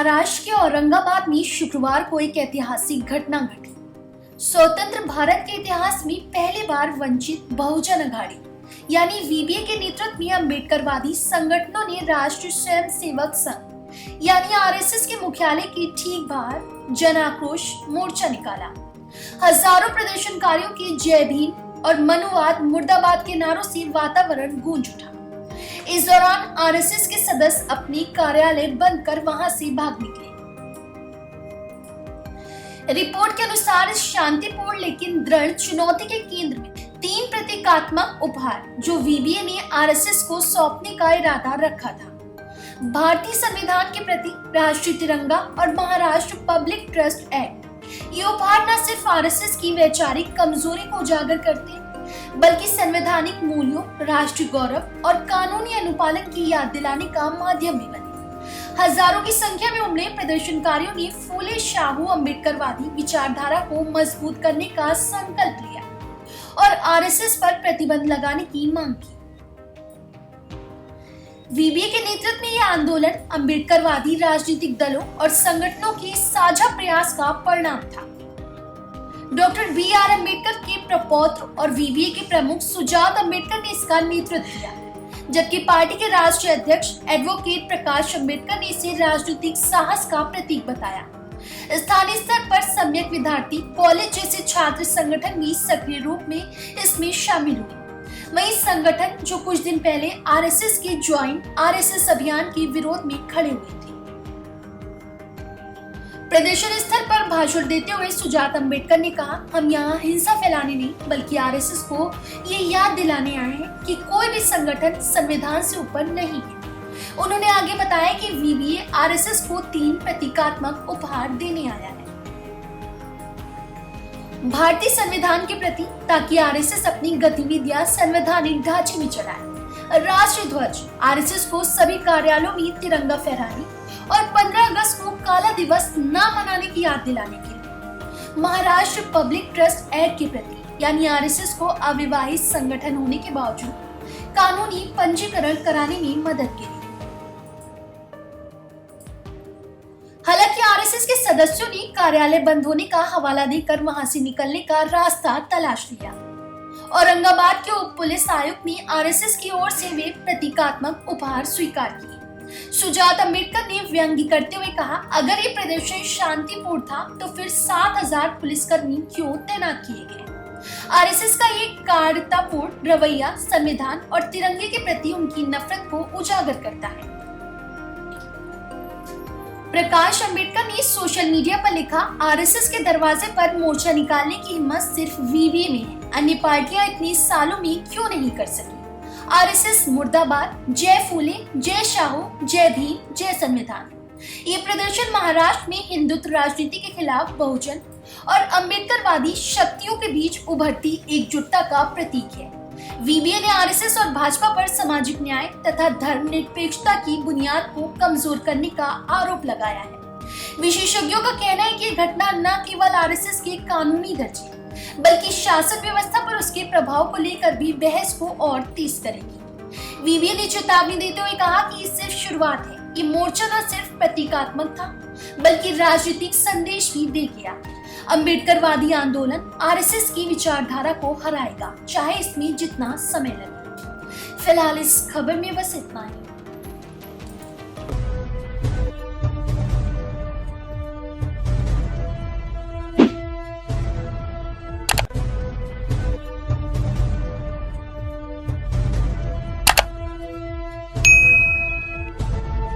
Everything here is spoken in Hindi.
महाराष्ट्र के औरंगाबाद में शुक्रवार को एक ऐतिहासिक घटना घटी। स्वतंत्र भारत के इतिहास में पहली बार वंचित बहुजन अघाड़ी यानी वीबीए के नेतृत्व में अम्बेडकरवादी संगठनों ने राष्ट्रीय स्वयं सेवक संघ यानी आरएसएस के मुख्यालय के ठीक बाहर जन आक्रोश मोर्चा निकाला। हजारों प्रदर्शनकारियों के जय भीम और मनुवाद मुर्दाबाद के नारों से वातावरण गूंज उठा। इस दौरान आरएसएस के सदस्य अपने कार्यालय बंद कर वहां से भाग निकले। रिपोर्ट के अनुसार इस शांतिपूर्ण लेकिन दृढ़ चुनौती के केंद्र में 3 प्रतीकात्मक उपहार जो वीबीए ने आरएसएस को सौंपने का इरादा रखा था। भारतीय संविधान के प्रति राष्ट्रीय तिरंगा और महाराष्ट्र पब्लिक ट्रस्ट एक्ट। ये उपहार न सिर्फ आरएसएस की वैचारिक कमजोरी को उजागर करते बल्कि संवैधानिक मूल्यों, राष्ट्रीय गौरव और कानूनी अनुपालन की याद दिलाने का माध्यम भी बने। हजारों की संख्या में उमड़े प्रदर्शनकारियों ने फूले शाहू अम्बेडकरवादी विचारधारा को मजबूत करने का संकल्प लिया और आरएसएस पर प्रतिबंध लगाने की मांग की। वीबीए के नेतृत्व में यह आंदोलन अम्बेडकरवादी राजनीतिक दलों और संगठनों के साझा प्रयास का परिणाम था। Doctor B R. अम्बेडकर के प्रपौत्र और वीबीए के प्रमुख सुजात अम्बेडकर ने इसका नेतृत्व किया, जबकि पार्टी के राष्ट्रीय अध्यक्ष एडवोकेट प्रकाश अम्बेडकर ने इसे राजनीतिक साहस का प्रतीक बताया। स्थानीय स्तर पर सम्यक विद्यार्थी कॉलेज जैसे छात्र संगठन भी सक्रिय रूप में इसमें शामिल हुए। वही संगठन जो कुछ दिन पहले आरएसएस के ज्वाइंट आरएसएस अभियान के विरोध में खड़े हुए थे। प्रदर्शन स्थल पर भाषण देते हुए सुजात अम्बेडकर ने कहा, हम यहाँ हिंसा फैलाने नहीं बल्कि आरएसएस को ये याद दिलाने आए हैं कि कोई भी संगठन संविधान से ऊपर नहीं है। उन्होंने आगे बताया कि वीबीए आरएसएस को 3 प्रतीकात्मक उपहार देने आया है भारतीय संविधान के प्रति, ताकि आरएसएस अपनी गतिविधियां संवैधानिक ढांचे में चलाए। राष्ट्रीय ध्वज आरएसएस को सभी कार्यालयों में तिरंगा फहराने और 15 अगस्त को काला दिवस न मनाने की याद दिलाने के लिए। महाराष्ट्र पब्लिक ट्रस्ट एक्ट के प्रति यानी आरएसएस को अविवाहित संगठन होने के बावजूद कानूनी पंजीकरण कराने में मदद के लिए। हालांकि आरएसएस के सदस्यों ने कार्यालय बंद होने का हवाला देकर वहां से निकलने का रास्ता तलाश लिया। औरंगाबाद के उप पुलिस आयुक्त ने आरएसएस की ओर से वे प्रतीकात्मक उपहार स्वीकार किए। सुजात अम्बेडकर ने व्यंग्य करते हुए कहा, अगर ये प्रदर्शन शांतिपूर्ण था तो फिर 7,000 पुलिसकर्मी क्यों तैनात किए गए। आरएसएस का ये कायरतापूर्ण रवैया संविधान और तिरंगे के प्रति उनकी नफरत को उजागर करता है। प्रकाश अम्बेडकर ने सोशल मीडिया पर लिखा, आरएसएस के दरवाजे पर मोर्चा निकालने की हिम्मत सिर्फ वीबीए में है, अन्य पार्टियां इतने सालों में क्यों नहीं कर सकी। आरएसएस मुर्दाबाद, जय फूले, जय शाहू, जय भीम, जय संविधान। ये प्रदर्शन महाराष्ट्र में हिंदुत्व राजनीति के खिलाफ बहुजन और अम्बेडकरवादी शक्तियों के बीच उभरती एकजुटता का प्रतीक है। वीबीए ने आरएसएस और भाजपा पर सामाजिक न्याय तथा धर्मनिरपेक्षता की बुनियाद को कमजोर करने का आरोप लगाया है। विशेषज्ञों का कहना है कि घटना न केवल आरएसएस के कानूनी दर्जे बल्कि शासन व्यवस्था पर उसके प्रभाव को लेकर भी बहस को और तेज करेगी। वीबीए ने चेतावनी देते हुए कहा कि ये सिर्फ शुरुआत है। ये मोर्चा न सिर्फ प्रतीकात्मक था बल्कि राजनीतिक संदेश भी दे गया। अम्बेडकरवादी आंदोलन आरएसएस की विचारधारा को हराएगा, चाहे इसमें जितना समय लगे। फिलहाल इस खबर में बस इतना ही।